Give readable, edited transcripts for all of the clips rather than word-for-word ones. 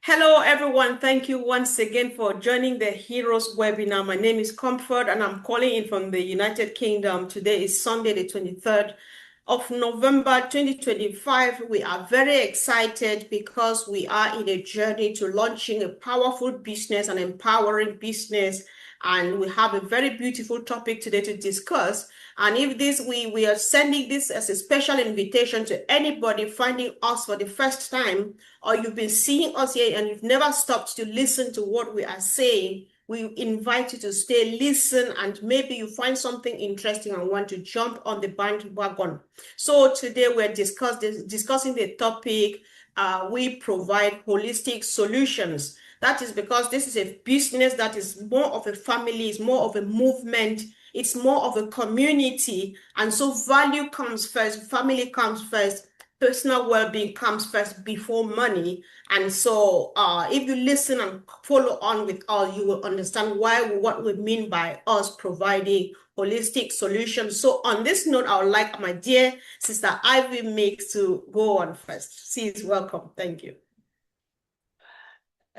Hello, everyone. Thank you once again for joining the Heroes webinar. My name is Comfort and I'm calling in from the United Kingdom. Today is Sunday, the 23rd of November, 2025. We are very excited because we are in a journey to launching a powerful business, an empowering business. And we have a very beautiful topic today to discuss. And if this, we are sending this as a special invitation to anybody finding us for the first time, or you've been seeing us here and you've never stopped to listen to what we are saying, we invite you to stay, listen, and maybe you find something interesting and want to jump on the bandwagon. So today we're discussing the topic, we provide holistic solutions. That is because this is a business that is more of a family, it's more of a movement, it's more of a community. And so value comes first, family comes first, personal well-being comes first before money. And so if you listen and follow on with us, you will understand what we mean by us providing holistic solutions. So on this note, I would like my dear sister Ivy Mix to go on first. She is welcome. Thank you.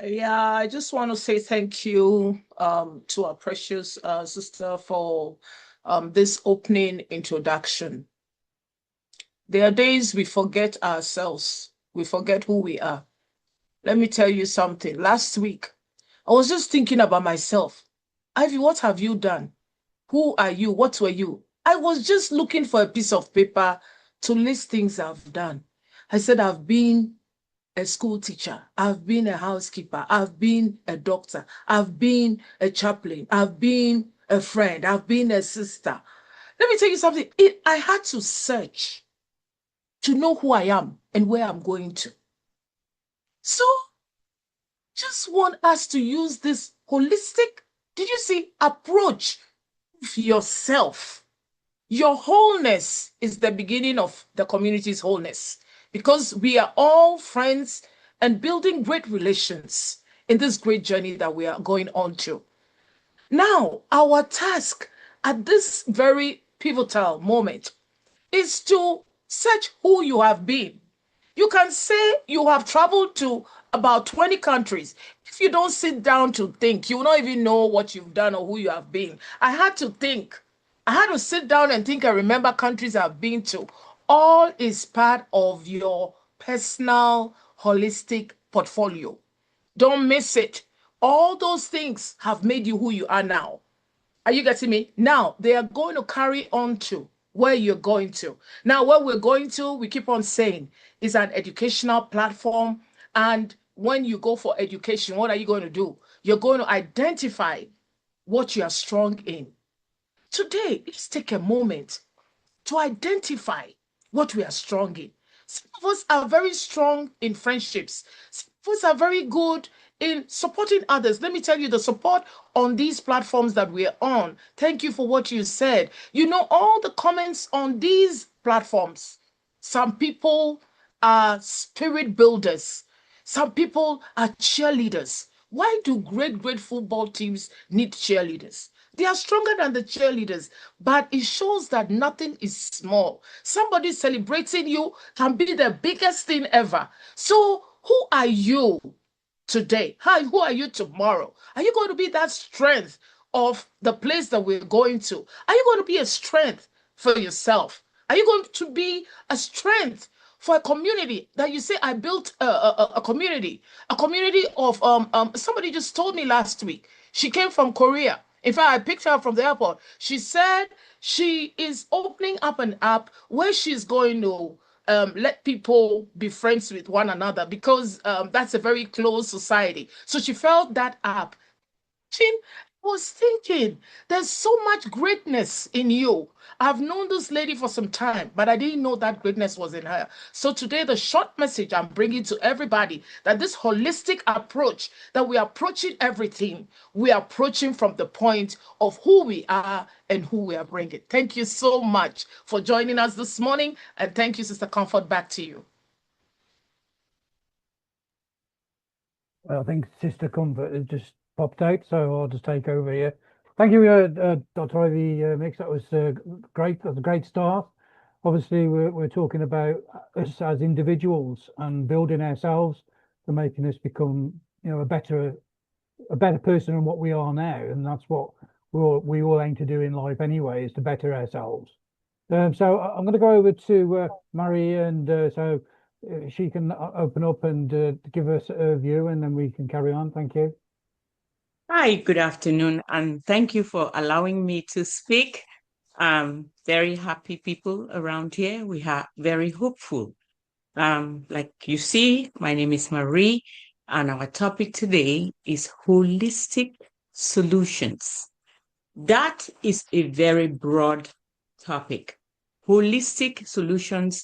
Yeah, I just want to say thank you to our precious sister for this opening introduction. There are days we forget ourselves. We forget who we are. Let me tell you something. Last week, I was just thinking about myself. Ivy, what have you done? Who are you? What were you? I was just looking for a piece of paper to list things I've done. I said, I've been a school teacher, I've been a housekeeper, I've been a doctor, I've been a chaplain, I've been a friend, I've been a sister. Let me tell you something. I had to search to know who I am and where I'm going to. So just want us to use this holistic, did you see, approach of yourself. Your wholeness is the beginning of the community's wholeness, because we are all friends and building great relations in this great journey that we are going on to. Now, our task at this very pivotal moment is to search who you have been. You can say you have traveled to about 20 countries. If you don't sit down to think, you will not even know what you've done or who you have been. I had to think. I had to sit down and think and remember countries I've been to. All is part of your personal, holistic portfolio. Don't miss it. All those things have made you who you are now. Are you getting me? Now, they are going to carry on to where you're going to. Now, where we're going to, we keep on saying, is an educational platform. And when you go for education, what are you going to do? You're going to identify what you are strong in. Today, let's take a moment to identify what we are strong in. Some of us are very strong in friendships. Some of us are very good in supporting others. Let me tell you, the support on these platforms that we're on. Thank you for what you said. You know, all the comments on these platforms. Some people are spirit builders. Some people are cheerleaders. Why do great football teams need cheerleaders? They are stronger than the cheerleaders, but it shows that nothing is small. Somebody celebrating you can be the biggest thing ever. So, who are you today? Who are you tomorrow? Are you going to be that strength of the place that we're going to? Are you going to be a strength for yourself? Are you going to be a strength for a community that you say, I built a community of somebody just told me last week. She came from Korea. In fact, I picked her up from the airport. She said she is opening up an app where she's going to let people be friends with one another, because that's a very closed society. So she felt that app. She was thinking, there's so much greatness in you. I've known this lady for some time, but I didn't know that greatness was in her. So today, the short message I'm bringing to everybody, that this holistic approach, that we are approaching everything, we are approaching from the point of who we are and who we are bringing. Thank you so much for joining us this morning. And thank you, Sister Comfort. Back to you. Well, I think Sister Comfort has just popped out, so I'll just take over here. Thank you, Dr. Ivy Mix. That was great. That's a great start. Obviously, we're talking about us as individuals and building ourselves for making us become, you know, a better person than what we are now. And that's what we all aim to do in life anyway, is to better ourselves. So I'm going to go over to Mary, and so she can open up and give us a view, and then we can carry on. Thank you. Hi, good afternoon, and thank you for allowing me to speak. Very happy people around here. We are very hopeful. Like you see, my name is Marie, and our topic today is holistic solutions. That is a very broad topic. Holistic solutions,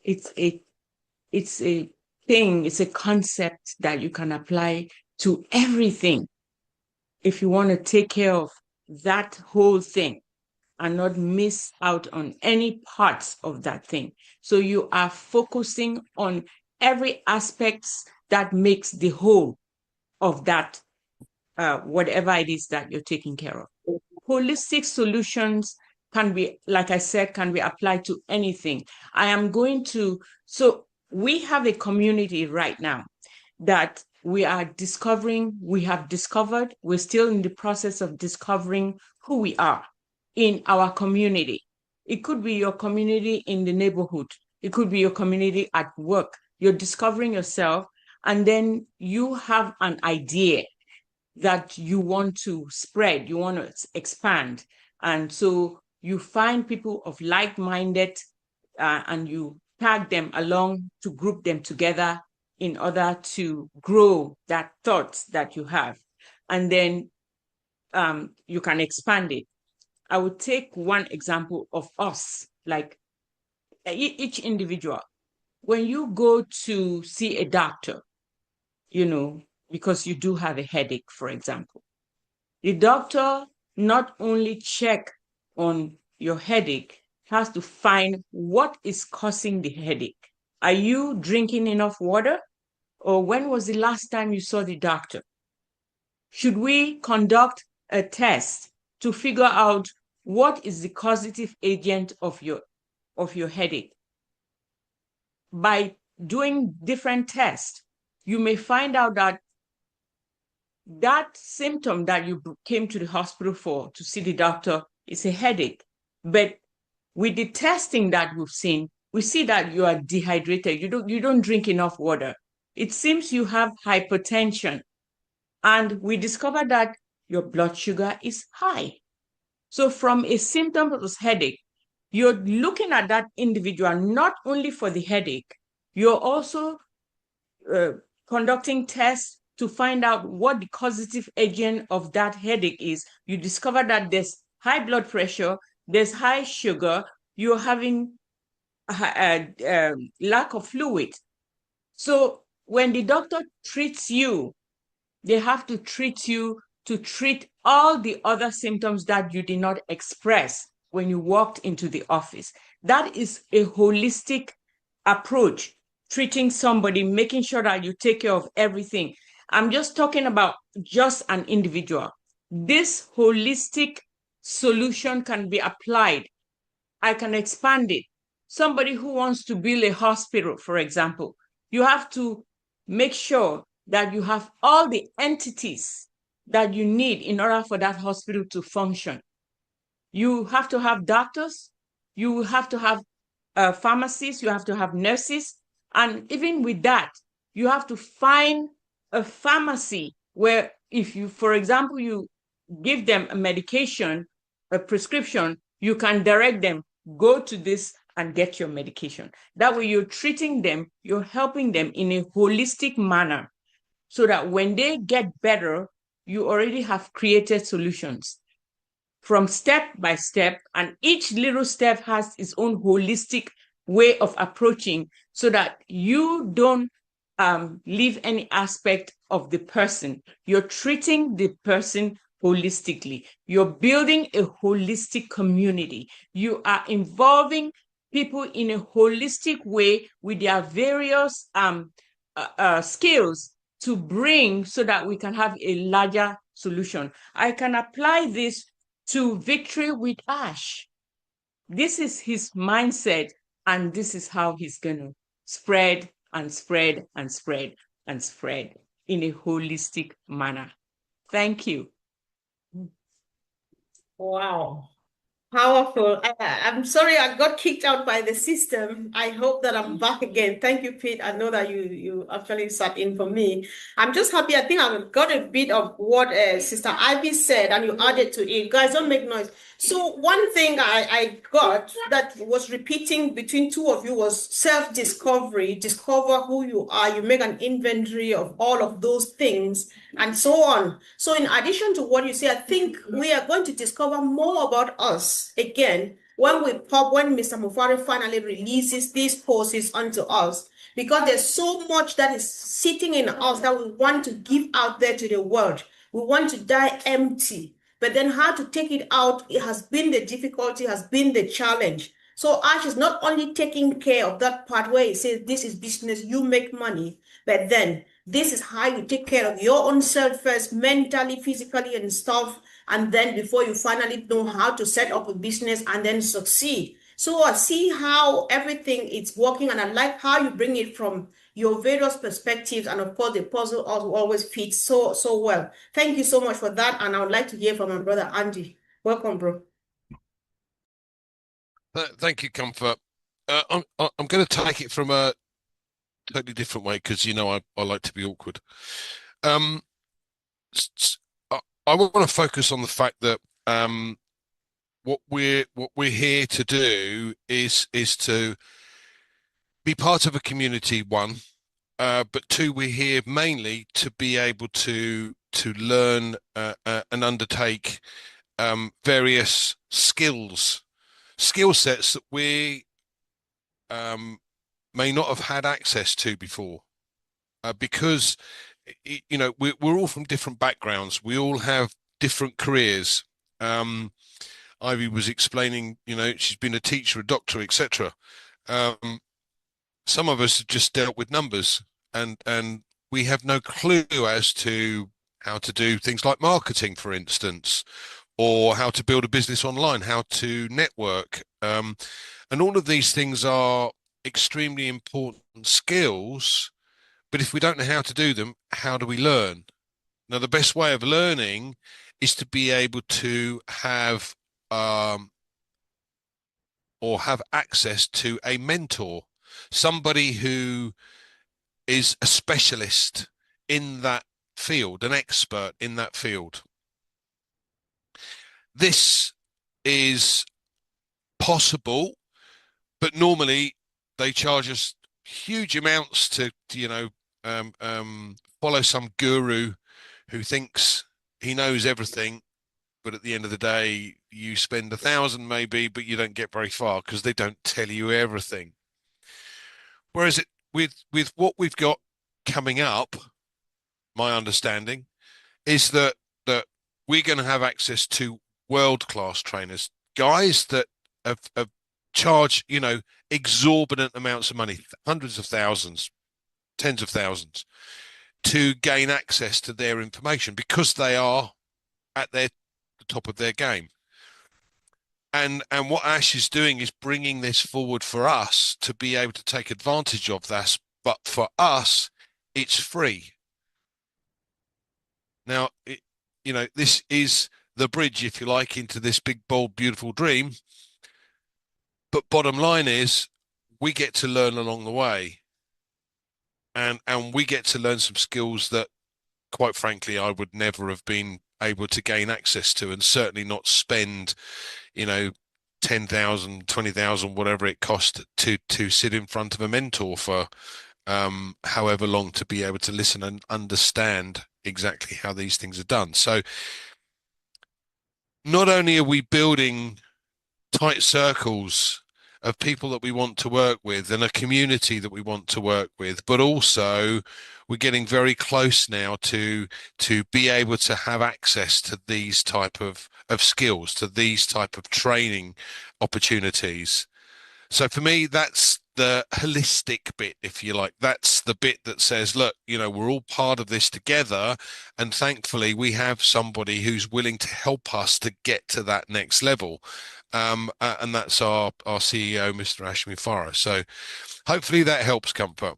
it's a thing, it's a concept that you can apply to everything if you want to take care of that whole thing and not miss out on any parts of that thing. So you are focusing on every aspect that makes the whole of that, whatever it is that you're taking care of. Holistic solutions can be, like I said, can be applied to anything. So we have a community right now that we have discovered, we're still in the process of discovering who we are in our community. It could be your community in the neighborhood. It could be your community at work. You're discovering yourself, and then you have an idea that you want to spread, you want to expand. And so you find people of like-minded and you tag them along to group them together in order to grow that thought that you have. And then you can expand it. I would take one example of us, like each individual. When you go to see a doctor, you know, because you do have a headache, for example, the doctor not only check on your headache, has to find what is causing the headache. Are you drinking enough water? Or when was the last time you saw the doctor? Should we conduct a test to figure out what is the causative agent of your headache? By doing different tests, you may find out that that symptom that you came to the hospital for to see the doctor is a headache. But with the testing that we've seen, we see that you are dehydrated. You don't drink enough water. It seems you have hypertension. And we discovered that your blood sugar is high. So from a symptom of headache, you're looking at that individual not only for the headache, you're also conducting tests to find out what the causative agent of that headache is. You discover that there's high blood pressure, there's high sugar, you're having lack of fluid. So when the doctor treats you, they have to treat you to treat all the other symptoms that you did not express when you walked into the office. That is a holistic approach, treating somebody, making sure that you take care of everything. I'm just talking about just an individual. This holistic solution can be applied. I can expand it. Somebody who wants to build a hospital, for example, you have to make sure that you have all the entities that you need in order for that hospital to function. You have to have doctors, you have to have pharmacists, you have to have nurses, and even with that, you have to find a pharmacy where if you, for example, you give them a medication, a prescription, you can direct them, go to this and get your medication. That way you're treating them, you're helping them in a holistic manner so that when they get better, you already have created solutions from step by step, and each little step has its own holistic way of approaching so that you don't leave any aspect of the person. You're treating the person holistically. You're building a holistic community. You are involving people in a holistic way with their various skills to bring so that we can have a larger solution. I can apply this to VictoryWithAsh. This is his mindset, and this is how he's going to spread and spread and spread. and spread in a holistic manner. Thank you. Wow. Powerful. I'm sorry I got kicked out by the system. I hope that I'm back again. Thank you, Pete. I know that you actually sat in for me. I'm just happy. I think I've got a bit of what Sister Ivy said, and you added to it. Guys, don't make noise. So one thing I got that was repeating between two of you was self-discovery. Discover who you are. You make an inventory of all of those things and so on. So in addition to what you say, I think we are going to discover more about us again when Mr. Mufari finally releases these posts onto us, because there's so much that is sitting in us that we want to give out there to the world. We want to die empty, but then how to take it out, it has been the difficulty, has been the challenge. So Ash is not only taking care of that part where he says, this is business, you make money, but then this is how you take care of your own self first, mentally, physically, and stuff. And then before you finally know how to set up a business and then succeed. So I see how everything is working, and I like how you bring it from your various perspectives. And of course, the puzzle also always fits so well. Thank you so much for that. And I would like to hear from my brother Andy. Welcome, bro. Thank you, Comfort. I'm going to take it from a totally different way, because I like to be awkward. I want to focus on the fact that what we're here to do is to be part of a community, one, but two, we're here mainly to be able to learn and undertake various skill sets that we may not have had access to before, because we're all from different backgrounds. We all have different careers. Ivy was explaining, she's been a teacher, a doctor, etc. Some of us have just dealt with numbers, and we have no clue as to how to do things like marketing, for instance, or how to build a business online, how to network. And all of these things are extremely important skills, but if we don't know how to do them, how do we learn? Now, the best way of learning is to be able to have or have access to a mentor, somebody who is a specialist in that field, an expert in that field. This is possible, but normally they charge us huge amounts to follow some guru who thinks he knows everything, but at the end of the day, you spend 1,000 maybe, but you don't get very far because they don't tell you everything. Whereas with what we've got coming up, my understanding is that we're going to have access to world-class trainers, guys that have charged, exorbitant amounts of money, hundreds of thousands, tens of thousands, to gain access to their information because they are at the top of their game. And what Ash is doing is bringing this forward for us to be able to take advantage of that. But for us, it's free. Now, this is the bridge, if you like, into this big, bold, beautiful dream. But bottom line is, we get to learn along the way. And we get to learn some skills that, quite frankly, I would never have been able to gain access to, and certainly not spend, 10,000, 20,000, whatever it cost to sit in front of a mentor for however long, to be able to listen and understand exactly how these things are done. So not only are we building tight circles of people that we want to work with and a community that we want to work with, but also we're getting very close now to be able to have access to these type of skills, to these type of training opportunities. So for me, that's the holistic bit, if you like. That's the bit that says, look, we're all part of this together. And thankfully, we have somebody who's willing to help us to get to that next level. And that's our CEO, Mr. Ash Mufara. So hopefully that helps, Comfort.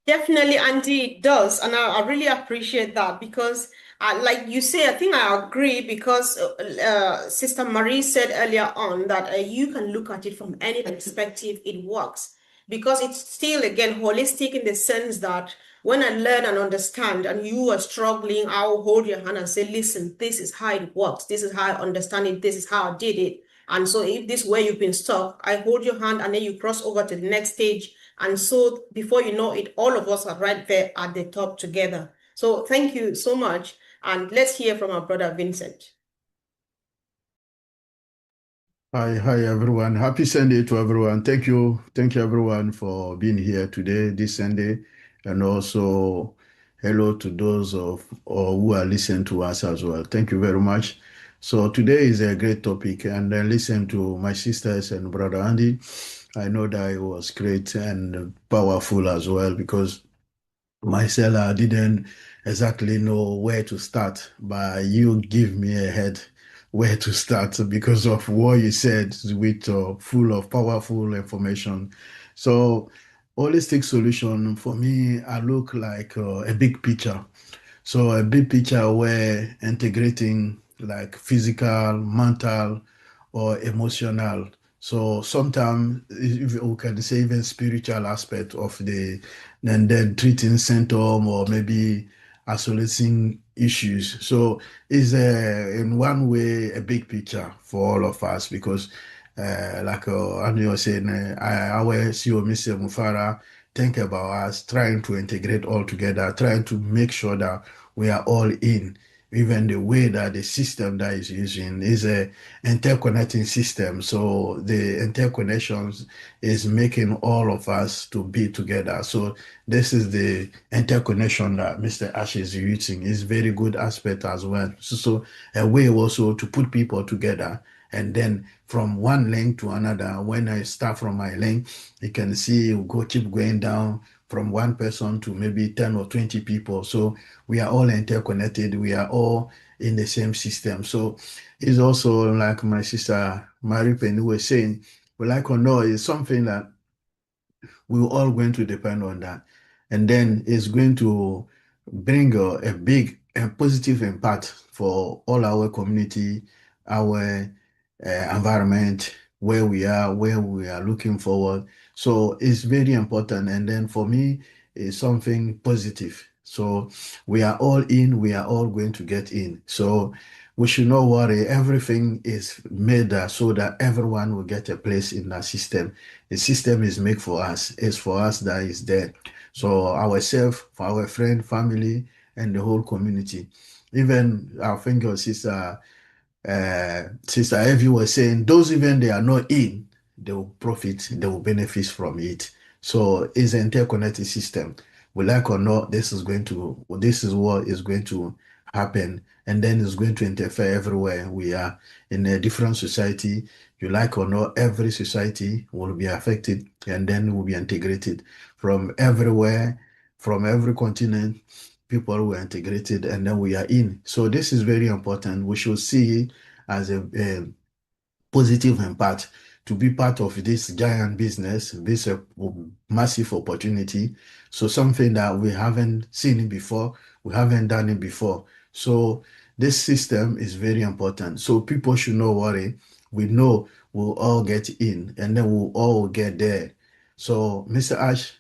Definitely, Andy, it does. And I really appreciate that because, like you say, I think I agree because Sister Marie said earlier on that you can look at it from any perspective, it works. Because it's still, again, holistic in the sense that when I learn and understand and you are struggling, I'll hold your hand and say, listen, this is how it works. This is how I understand it. This is how I did it. And so if this is where you've been stuck, I hold your hand and then you cross over to the next stage. And so before you know it, all of us are right there at the top together. So thank you so much. And let's hear from our brother Vincent. Hi everyone. Happy Sunday to everyone. Thank you everyone for being here today, this Sunday, and also hello to those who are listening to us as well. Thank you very much. So today is a great topic, and I listen to my sisters and brother Andy. I know that it was great and powerful as well because myself, I didn't exactly know where to start, but you give me a head where to start because of what you said with full of powerful information. So holistic solution for me, I look like a big picture. So a big picture where integrating like physical, mental, or emotional. So sometimes we can say even spiritual aspect of and then treating symptom or maybe isolating issues. So it's in one way a big picture for all of us because like Andy was saying, I always see Mr. Mufara think about us trying to integrate all together, trying to make sure that we are all in. Even the way that the system that is using is a interconnecting system. So the interconnections is making all of us to be together. So this is the interconnection that Mr. Ash is using. Is very good aspect as well. So a way also to put people together. And then from one link to another, when I start from my link, you can see you keep going down from one person to maybe 10 or 20 people. So we are all interconnected. We are all in the same system. So it's also like my sister Marie Penny was saying, we like or know is something that we're all going to depend on that. And then it's going to bring a big and positive impact for all our community, our environment, where we are looking forward. So it's very important. And then for me, it's something positive. So we are all in, we are all going to get in. So we should not worry. Everything is made so that everyone will get a place in that system. The system is made for us. It's for us that is there. So ourselves, for our friend, family, and the whole community. Even I think your Sister Evie was saying, those even they are not in, they will profit, they will benefit from it. So it's an interconnected system. We like or not, this is what is going to happen, and then it's going to interfere everywhere. We are in a different society. You like or not, every society will be affected, and then will be integrated from everywhere, from every continent. People were integrated, and then we are in. So this is very important. We should see it as a positive impact to be part of this giant business, this massive opportunity. So something that we haven't seen it before, we haven't done it before. So this system is very important. So people should not worry. We know we'll all get in and then we'll all get there. So Mr. Ash,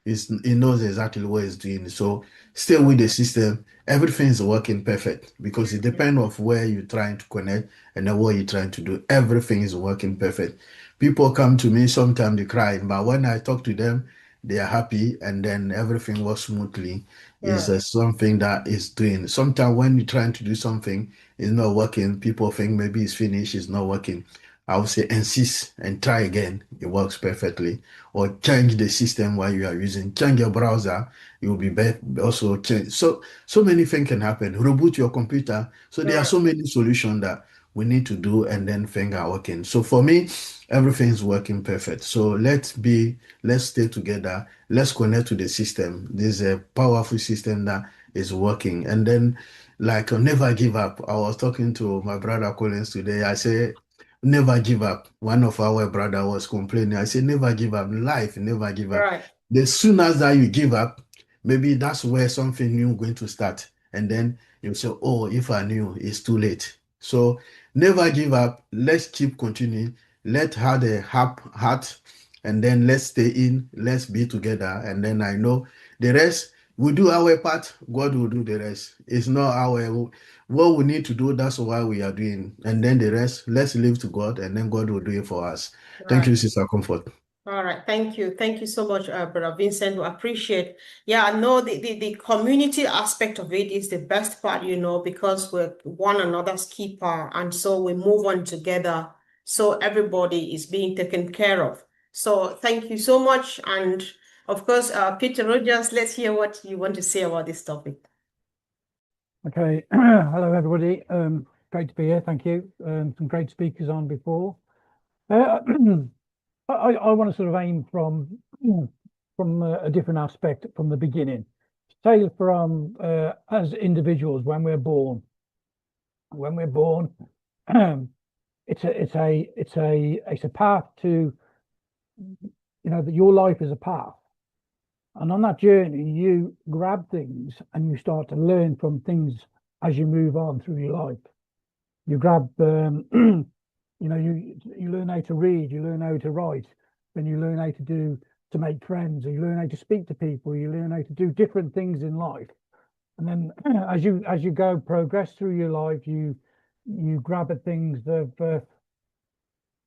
he knows exactly what he's doing. So stay with the system. Everything is working perfect because it depends of where you're trying to connect and then what you're trying to do. Everything is working perfect. People come to me, sometimes they cry, but when I talk to them, they are happy and then everything works smoothly. Is something that is doing. Sometimes when you're trying to do something, it's not working. People think maybe it's finished, it's not working. I would say insist and try again. It works perfectly. Or change the system while you are using. Change your browser. You will be also change. So many things can happen. Reboot your computer. So there are so many solutions that we need to do and then things are working. So for me, everything is working perfect. So let's stay together. Let's connect to the system. This is a powerful system that is working. And then like never give up. I was talking to my brother Collins today. I say never give up. One of our brother was complaining. I said, never give up. Life, never give up. Right. The sooner that you give up, maybe that's where something new is going to start. And then you say, oh, if I knew, it's too late. So never give up. Let's keep continuing. Let's have a heart, and then let's stay in. Let's be together. And then I know the rest, we do our part. God will do the rest. It's not our what we need to do. That's why we are doing. And then the rest, let's leave to God, and then God will do it for us. Thank Right. you, Sister Comfort. All right. Thank you. Thank you so much, Brother Vincent. We appreciate. Yeah, I know the community aspect of it is the best part, because we're one another's keeper. And so we move on together. So everybody is being taken care of. So thank you so much. And of course, Peter Rogers, let's hear what you want to say about this topic. Okay. Hello, everybody. Great to be here. Thank you. Some great speakers on before. I want to sort of aim from a different aspect from the beginning. Say from as individuals when we're born. When we're born, it's a path to, that your life is a path, and on that journey you grab things and you start to learn from things as you move on through your life. You grab, you learn how to read, you learn how to write, then you learn how to make friends, or you learn how to speak to people, you learn how to do different things in life. And then as you go progress through your life, you grab at things that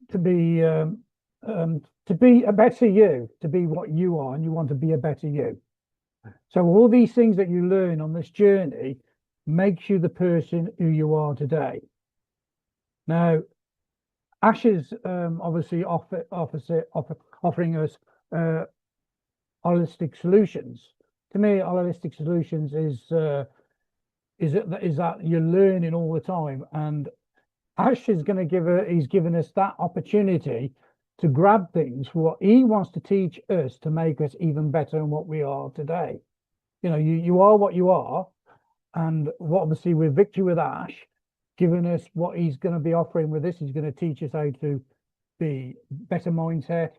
to be a better you, to be what you are, and you want to be a better you. So all these things that you learn on this journey makes you the person who you are today. Now, Ash is obviously offering us holistic solutions. To me, holistic solutions is that you're learning all the time, and Ash is going to he's given us that opportunity to grab things for what he wants to teach us to make us even better than what we are today. You are what you are, and what obviously with Victory with Ash, giving us what he's going to be offering with this, he's going to teach us how to be better mindset,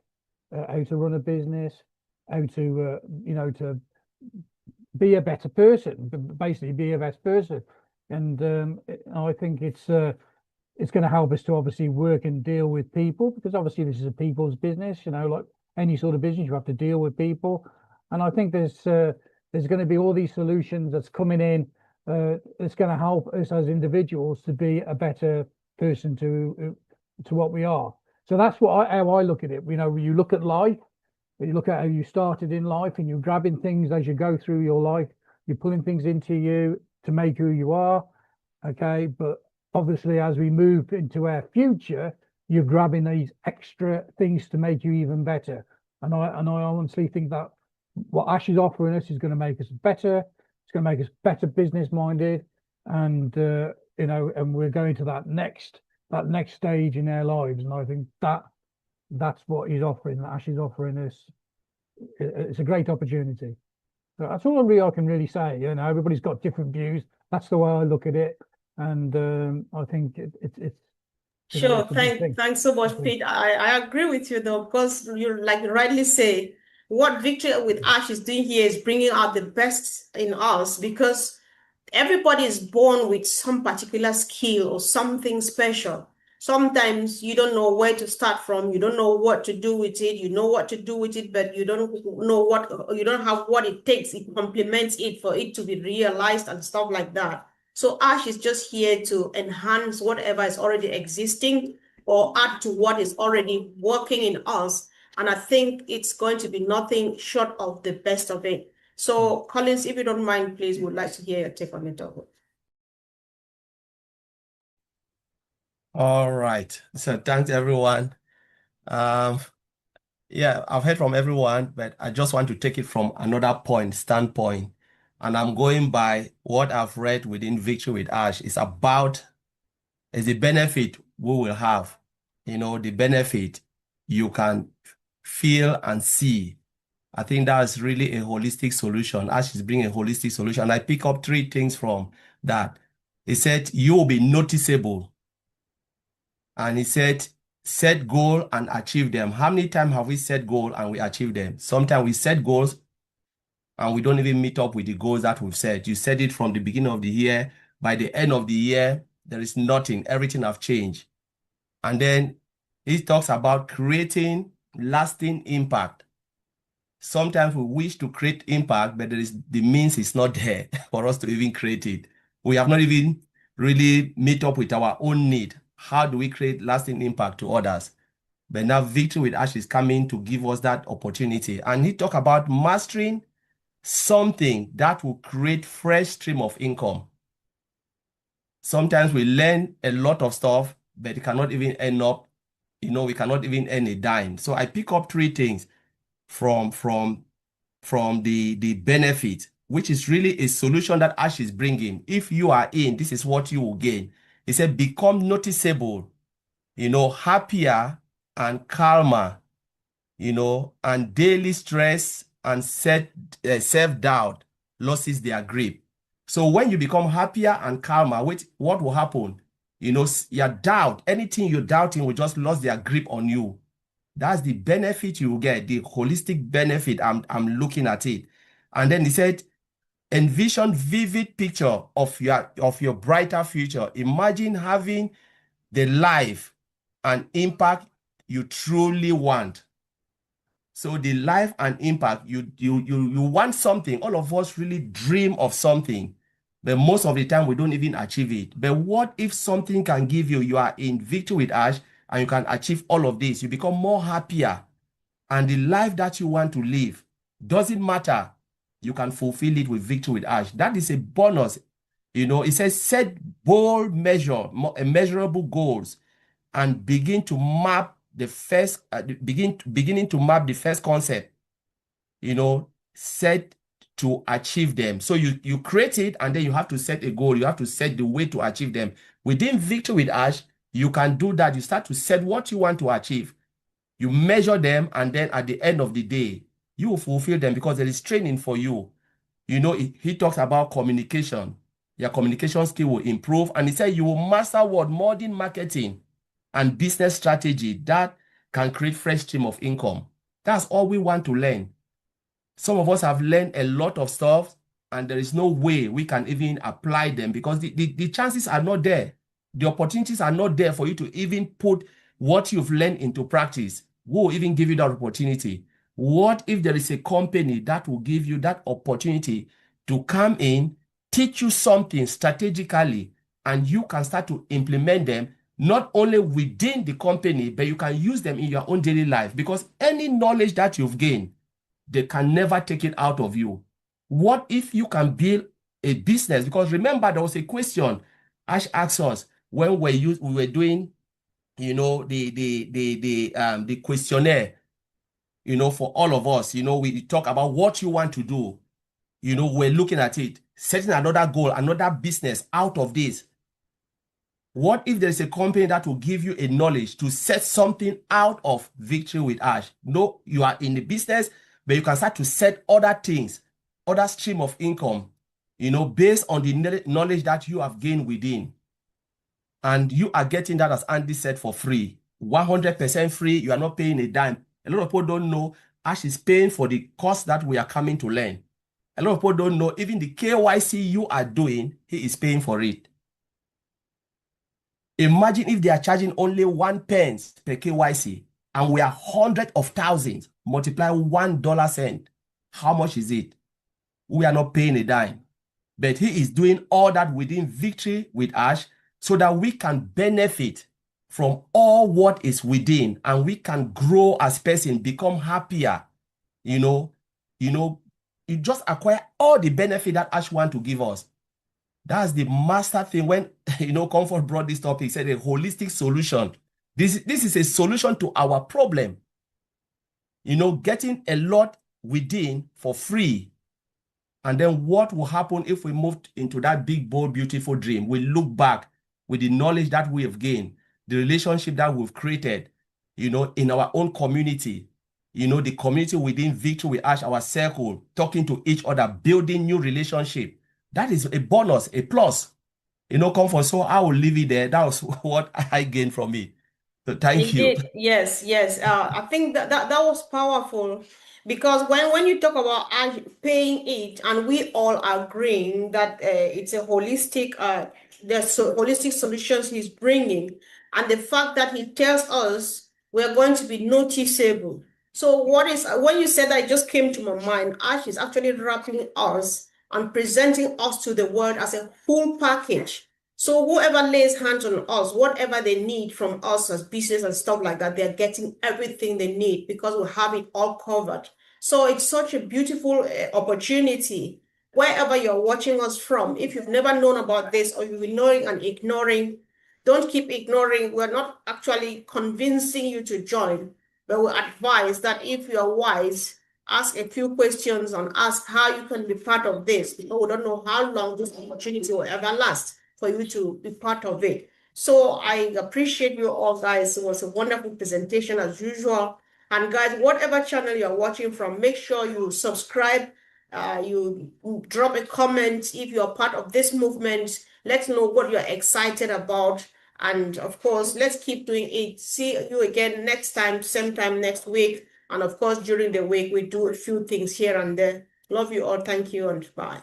how to run a business, how to to be a better person, basically be a better person. And I think it's going to help us to obviously work and deal with people, because obviously this is a people's business, like any sort of business, you have to deal with people. And I think there's going to be all these solutions that's coming in. It's going to help us as individuals to be a better person to what we are. So that's how I look at it. You look at life, you look at how you started in life, and you're grabbing things as you go through your life. You're pulling things into you to make who you are. Okay, but obviously as we move into our future, you're grabbing these extra things to make you even better. And I honestly think that what Ash is offering us is going to make us better. It's going to make us better business minded, and and we're going to that next stage in our lives. And I think that's what he's offering. Ash is offering us. It's a great opportunity. So that's all I can really say. Everybody's got different views. That's the way I look at it, and I think it's Sure. it's a good thing. Thanks so much, Pete. I agree with you though, because you like you rightly say, what Victory with Ash is doing here is bringing out the best in us, because everybody is born with some particular skill or something special. Sometimes you don't know where to start from. You don't know what to do with it. You know what to do with it, but you don't know you don't have what it takes. It complements it for it to be realized and stuff like that. So Ash is just here to enhance whatever is already existing or add to what is already working in us. And I think it's going to be nothing short of the best of it. So, Collins, if you don't mind, please, would like to hear your take on it. All right. So thanks, everyone. Yeah, I've heard from everyone, but I just want to take it from another standpoint. And I'm going by what I've read within Victory with Ash. It's the benefit we will have. The benefit you can feel and see. I think that's really a holistic solution. Ash is bringing a holistic solution. And I pick up 3 things from that. He said, you will be noticeable. And he said, set goal and achieve them. How many times have we set goal and we achieve them? Sometimes we set goals and we don't even meet up with the goals that we've set. You set it from the beginning of the year. By the end of the year, there is nothing. Everything have changed. And then he talks about creating lasting impact. Sometimes we wish to create impact, but the means is not there for us to even create it. We have not even really meet up with our own need. How do we create lasting impact to others? But now Victory with Ash is coming to give us that opportunity. And he talked about mastering something that will create fresh stream of income. Sometimes we learn a lot of stuff, but it cannot even end up, we cannot even earn a dime. So I pick up three things from the benefit, which is really a solution that Ash is bringing. If you are in, this is what you will gain. He said, become noticeable, happier and calmer, and daily stress and self-doubt loses their grip. So when you become happier and calmer, what will happen? Your doubt, anything you're doubting will just lose their grip on you. That's the benefit you will get, the holistic benefit. I'm looking at it. And then he said, envision vivid picture of your brighter future. Imagine having the life and impact you truly want. So the life and impact, you want something. All of us really dream of something, but most of the time we don't even achieve it. But what if something can give you are in Victory with Ash, and you can achieve all of this? You become more happier, and the life that you want to live doesn't matter. You can fulfill it with Victory with Ash. That is a bonus. It says set bold measurable goals and begin to map the first beginning to map the first concept, set to achieve them. So you create it, and then you have to set a goal. You have to set the way to achieve them. Within Victory with Ash, you can do that. You start to set what you want to achieve. You measure them, and then at the end of the day, you will fulfill them because there is training for you. He talks about communication. Your communication skill will improve, and he said you will master modern marketing and business strategy that can create fresh stream of income. That's all we want to learn. Some of us have learned a lot of stuff, and there is no way we can even apply them because the chances are not there. The opportunities are not there for you to even put what you've learned into practice. Who will even give you that opportunity? What if there is a company that will give you that opportunity to come in, teach you something strategically, and you can start to implement them not only within the company, but you can use them in your own daily life, because any knowledge that you've gained, they can never take it out of you. What if you can build a business? Because remember, there was a question Ash asked us when we were doing, the questionnaire, for all of us. We talk about what you want to do. We're looking at it, setting another goal, another business out of this. What if there's a company that will give you a knowledge to set something out of Victory with Ash? No, you are in the business, but you can start to set other things, other stream of income, based on the knowledge that you have gained within. And you are getting that, as Andy said, for free. 100% free. You are not paying a dime. A lot of people don't know Ash is paying for the course that we are coming to learn. A lot of people don't know even the KYC you are doing, he is paying for it. Imagine if they are charging only 1 pence per KYC, and we are hundreds of thousands, multiply $1 How much is it? We are not paying a dime. But he is doing all that within Victory with Ash so that we can benefit from all what is within, and we can grow as person, become happier. You just acquire all the benefit that Ash wants to give us. That's the master thing. When Comfort brought this topic, he said a holistic solution. This is a solution to our problem. Getting a lot within for free. And then what will happen if we move into that big, bold, beautiful dream? We look back with the knowledge that we have gained, the relationship that we've created, in our own community, the community within Victory with Ash, our circle, talking to each other, building new relationship. That is a bonus, a plus. Comfort. So I will leave it there. That was what I gained from it. So thank you. Indeed, yes, yes. I think that was powerful because when you talk about paying it, and we all agreeing that it's a holistic, there's holistic solutions he's bringing, and the fact that he tells us we're going to be noticeable. So what is when you said that, it just came to my mind. Ash is actually wrapping us and presenting us to the world as a full package. So whoever lays hands on us, whatever they need from us as business and stuff like that, they're getting everything they need because we have it all covered. So it's such a beautiful opportunity. Wherever you're watching us from, if you've never known about this or you've been knowing and ignoring, don't keep ignoring. We're not actually convincing you to join, but we advise that if you're wise, ask a few questions and ask how you can be part of this, because we don't know how long this opportunity will ever last for you to be part of it. So I appreciate you all, guys. It was a wonderful presentation as usual. And guys, whatever channel you're watching from, make sure you subscribe, you drop a comment if you're part of this movement. Let's know what you're excited about. And of course, let's keep doing it. See you again next time, same time next week. And of course, during the week, we do a few things here and there. Love you all. Thank you and bye.